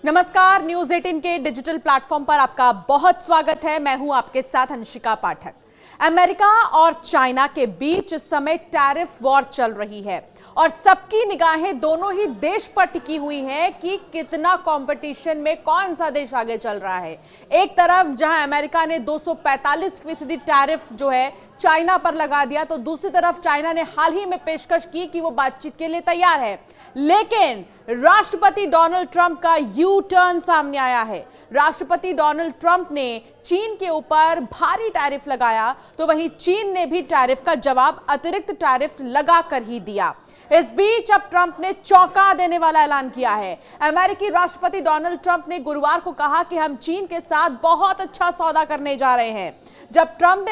नमस्कार, न्यूज 18 के digital platform पर आपका बहुत स्वागत है। मैं हूं आपके साथ अंशिका पाठक। अमेरिका और चाइना के बीच इस समय टैरिफ वॉर चल रही है और सबकी निगाहें दोनों ही देश पर टिकी हुई हैं कि कितना कंपटीशन में कौन सा देश आगे चल रहा है। एक तरफ जहां अमेरिका ने 245% टैरिफ जो है चाइना पर लगा दिया, तो दूसरी तरफ चाइना ने हाल ही में पेशकश की कि वो बातचीत के लिए तैयार है। लेकिन राष्ट्रपति डोनाल्ड ट्रंप का यू टर्न सामने आया है। राष्ट्रपति डोनाल्ड ट्रंप ने चीन के ऊपर भारी टैरिफ लगाया, तो वहीं चीन ने भी टैरिफ का जवाब अतिरिक्त टैरिफ लगा कर ही दिया। इस बीच अब ट्रंप ने चौंका देने वाला ऐलान किया है। अमेरिकी राष्ट्रपति डोनाल्ड ट्रंप ने गुरुवार को कहा कि हम चीन के साथ बहुत अच्छा सौदा करने जा रहे हैं। जब ट्रंप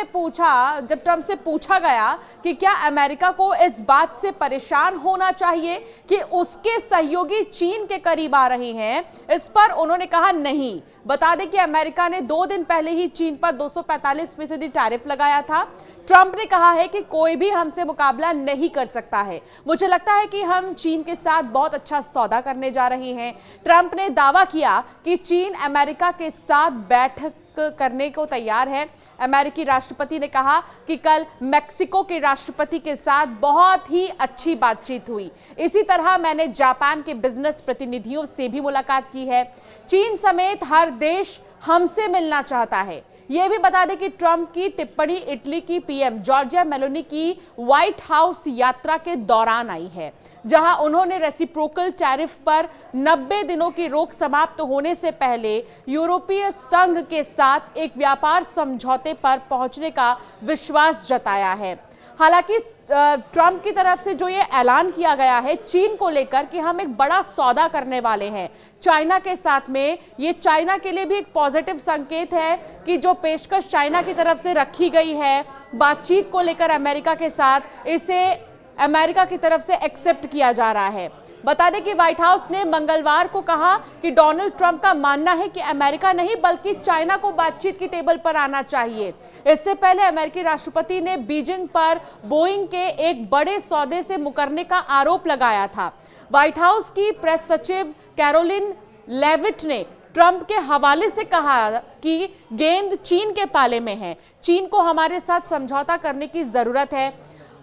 से पूछा गया कि क्या अमेरिका को इस बात से परेशान होना चाहिए कि उसके सहयोगी चीन के करीब आ रहे हैं, इस पर उन्होंने कहा नहीं। बता दें कि अमेरिका ने 2 दिन पहले ही चीन पर 245% टैरिफ लगाया था। ट्रंप ने कहा है कि कोई भी हमसे मुकाबला नहीं कर सकता है। मुझे लगता है कि हम चीन के साथ बहुत अच्छा सौदा करने जा रहे हैं। ट्रंप ने दावा किया कि चीन अमेरिका के साथ बैठक करने को तैयार है। अमेरिकी राष्ट्रपति ने कहा कि कल मेक्सिको के राष्ट्रपति के साथ बहुत ही अच्छी बातचीत हुई। इसी तरह मैंने जापान के बिजनेस प्रतिनिधियों से भी मुलाकात की है। चीन समेत हर देश हमसे मिलना चाहता है। यह भी बता दें कि ट्रंप की टिप्पणी इटली की पीएम जॉर्जिया मेलोनी की व्हाइट हाउस यात्रा के दौरान आई है, जहां उन्होंने रेसिप्रोकल टैरिफ पर 90 दिनों की रोक समाप्त होने से पहले यूरोपीय संघ के साथ एक व्यापार समझौते पर पहुंचने का विश्वास जताया है। हालांकि ट्रंप की तरफ से जो ये ऐलान किया गया है चीन को लेकर कि हम एक बड़ा सौदा करने वाले हैं चाइना के साथ में, ये चाइना के लिए भी एक पॉजिटिव संकेत है कि जो पेशकश चाइना की तरफ से रखी गई है बातचीत को लेकर अमेरिका के साथ, इसे अमेरिका की तरफ से एक्सेप्ट किया जा रहा है। बता दें कि व्हाइट हाउस ने मंगलवार को कहा कि डोनाल्ड ट्रंप का मानना है कि अमेरिका नहीं बल्कि चाइना को बातचीत की टेबल पर आना चाहिए। इससे पहले अमेरिकी राष्ट्रपति ने बीजिंग पर बोइंग के एक बड़े सौदे से मुकरने का आरोप लगाया था। व्हाइट हाउस की प्रेस सचिव कैरोलिन लेविट ने ट्रंप के हवाले से कहा कि गेंद चीन के पाले में है। चीन को हमारे साथ समझौता करने की जरूरत है,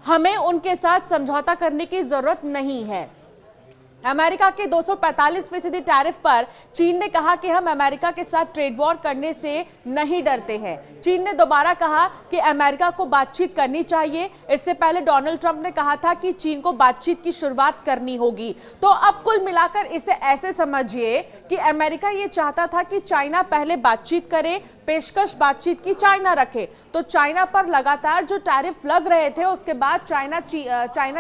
हमें उनके साथ समझौता करने की जरूरत नहीं है। अमेरिका के 245% टैरिफ पर चीन ने कहा कि हम अमेरिका के साथ ट्रेड वॉर करने से नहीं डरते हैं। चीन ने दोबारा कहा कि अमेरिका को बातचीत करनी चाहिए। इससे पहले डोनाल्ड ट्रंप ने कहा था कि चीन को बातचीत की शुरुआत करनी होगी। तो अब कुल मिलाकर इसे ऐसे समझिए कि अमेरिका ये चाहता था कि चाइना पहले बातचीत करे, पेशकश बातचीत की चाइना रखे। तो चाइना पर लगातार जो टैरिफ लग रहे थे उसके बाद चाइना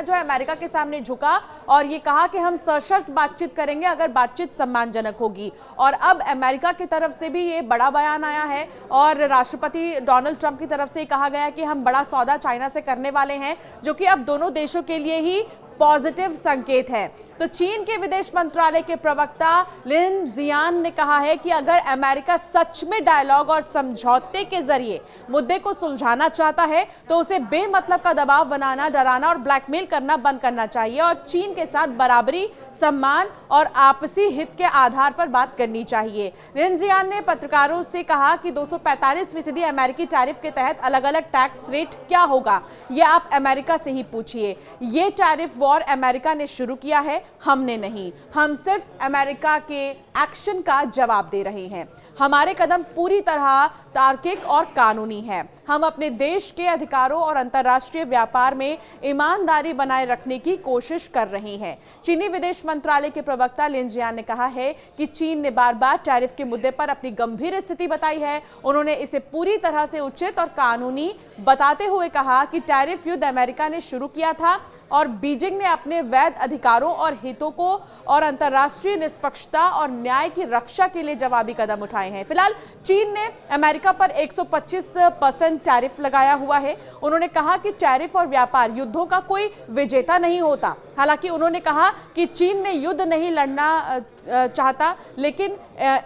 जो है अमेरिका के सामने झुका और ये कहा कि हम सशर्त बातचीत करेंगे अगर बातचीत सम्मानजनक होगी। और अब अमेरिका की तरफ से भी ये बड़ा बयान आया है और राष्ट्रपति डोनाल्ड ट्रंप की तरफ से कहा गया कि हम बड़ा सौदा चाइना से करने वाले हैं, जो कि अब दोनों देशों के लिए ही पॉजिटिव संकेत है। तो चीन के विदेश मंत्रालय के प्रवक्ता लिन जियान ने कहा है कि अगर अमेरिका सच में डायलॉग और समझौते के जरिए मुद्दे को सुलझाना चाहता है तो उसे बेमतलब का दबाव बनाना, डराना और ब्लैकमेल करना बंद करना चाहिए और चीन के साथ बराबरी, सम्मान और आपसी हित के आधार पर बात करनी चाहिए। लिन जियान ने पत्रकारों से कहा कि 245% अमेरिकी टैरिफ के तहत अलग अलग टैक्स रेट क्या होगा, यह आप अमेरिका से ही पूछिए। ये टैरिफ वॉर अमेरिका ने शुरू किया है, हमने नहीं। हम सिर्फ अमेरिका के एक्शन का जवाब दे रहे हैं। हमारे कदम पूरी तरह तार्किक और कानूनी है। हम अपने देश के अधिकारों और अंतर्राष्ट्रीय व्यापार में ईमानदारी बनाए रखने की कोशिश कर रहे हैं। चीनी विदेश मंत्रालय के प्रवक्ता लिन जियान ने कहा है कि चीन ने बार बार टैरिफ के मुद्दे पर अपनी गंभीर स्थिति बताई है। उन्होंने इसे पूरी तरह से उचित और कानूनी बताते हुए कहा कि टैरिफ युद्ध अमेरिका ने शुरू किया था और बीजिंग ने अपने वैध अधिकारों और हितों को और अंतर्राष्ट्रीय निष्पक्षता और न्याय की रक्षा के लिए जवाबी कदम उठाए हैं। फिलहाल चीन ने अमेरिका पर 125% टैरिफ लगाया हुआ है। उन्होंने कहा कि टैरिफ और व्यापार युद्धों का कोई विजेता नहीं होता। हालांकि उन्होंने कहा कि चीन ने युद्ध नहीं लड़ना चाहता, लेकिन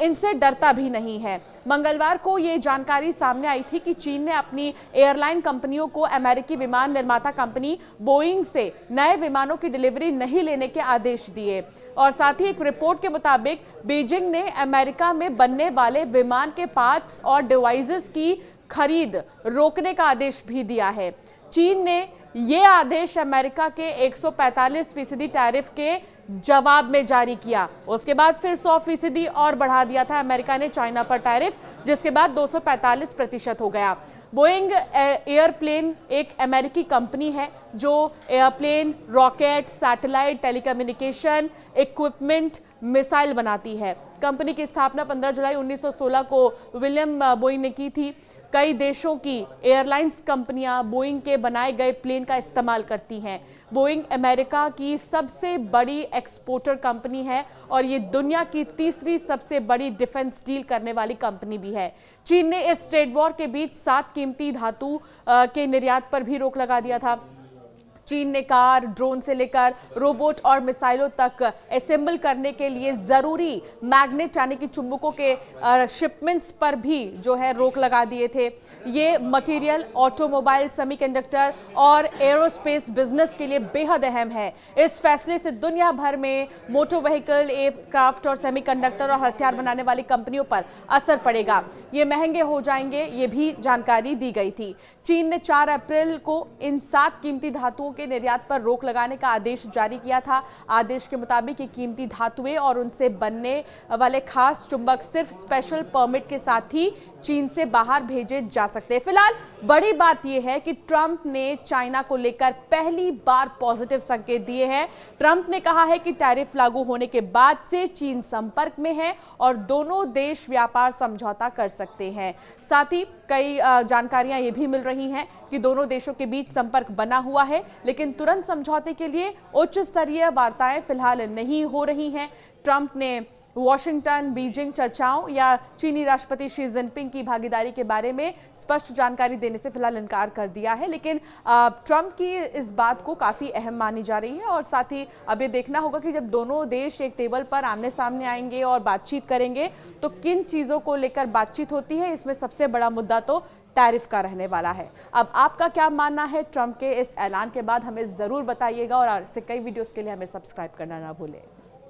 इनसे डरता भी नहीं है। मंगलवार को ये जानकारी सामने आई थी कि चीन ने अपनी एयरलाइन कंपनियों को अमेरिकी विमान निर्माता कंपनी बोइंग से नए विमानों की डिलीवरी नहीं लेने के आदेश दिए। और साथ ही एक रिपोर्ट के मुताबिक बीजिंग ने अमेरिका में बनने वाले विमान के पार्ट्स और डिवाइसेस की खरीद रोकने का आदेश भी दिया है। चीन ने यह आदेश अमेरिका के 145% टैरिफ के जवाब में जारी किया। उसके बाद फिर 100% और बढ़ा दिया था अमेरिका ने चाइना पर टैरिफ, जिसके बाद 245% हो गया। बोइंग एयरप्लेन एक अमेरिकी कंपनी है जो airplane, rocket, satellite, telecommunication equipment, missile बनाती है। कंपनी की स्थापना 15 जुलाई 1916 को विलियम बोइंग ने की थी। कई देशों की एयरलाइंस कंपनियां बोइंग के बनाए गए प्लेन का इस्तेमाल करती हैं। बोइंग अमेरिका की सबसे बड़ी एक्सपोर्टर कंपनी है और ये दुनिया की तीसरी सबसे बड़ी डिफेंस डील करने वाली कंपनी भी है। चीन ने इस ट्रेड वॉर के बीच 7 कीमती धातु के निर्यात पर भी रोक लगा दिया था। चीन ने कार, ड्रोन से लेकर रोबोट और मिसाइलों तक असेंबल करने के लिए जरूरी मैग्नेट यानी कि चुंबकों के शिपमेंट्स पर भी जो है रोक लगा दिए थे। ये मटेरियल ऑटोमोबाइल, सेमीकंडक्टर और एरोस्पेस बिजनेस के लिए बेहद अहम है। इस फैसले से दुनिया भर में मोटर व्हीकल, एयरक्राफ्ट और सेमीकंडक्टर और हथियार बनाने वाली कंपनियों पर असर पड़ेगा। ये महंगे हो जाएंगे, ये भी जानकारी दी गई थी। चीन ने 4 अप्रैल को इन 7 कीमती धातुओं के निर्यात पर रोक लगाने का आदेश जारी किया था। आदेश के मुताबिक ये कीमती धातुएं और उनसे बनने वाले खास चुंबक सिर्फ स्पेशल परमिट के साथ ही चीन से बाहर भेजे जा सकते हैं। फिलहाल बड़ी बात यह है कि ट्रंप ने चाइना को लेकर पहली बार पॉजिटिव संकेत दिए हैं। ट्रंप ने कहा है कि टैरिफ लागू होने के बाद से चीन संपर्क में है और दोनों देश व्यापार समझौता कर सकते हैं। साथ ही कई जानकारियां ये भी मिल रही हैं कि दोनों देशों के बीच संपर्क बना हुआ है, लेकिन तुरंत समझौते के लिए उच्च स्तरीय वार्ताएं फिलहाल नहीं हो रही हैं। ट्रंप ने वॉशिंगटन बीजिंग चर्चाओं या चीनी राष्ट्रपति शी जिनपिंग की भागीदारी के बारे में स्पष्ट जानकारी देने से फिलहाल इनकार कर दिया है, लेकिन ट्रंप की इस बात को काफ़ी अहम मानी जा रही है। और साथ ही अब ये देखना होगा कि जब दोनों देश एक टेबल पर आमने सामने आएंगे और बातचीत करेंगे तो किन चीज़ों को लेकर बातचीत होती है। इसमें सबसे बड़ा मुद्दा तो टैरिफ का रहने वाला है। अब आपका क्या मानना है ट्रंप के इस ऐलान के बाद, हमें ज़रूर बताइएगा और ऐसे कई वीडियोज़ के लिए हमें सब्सक्राइब करना ना भूलें।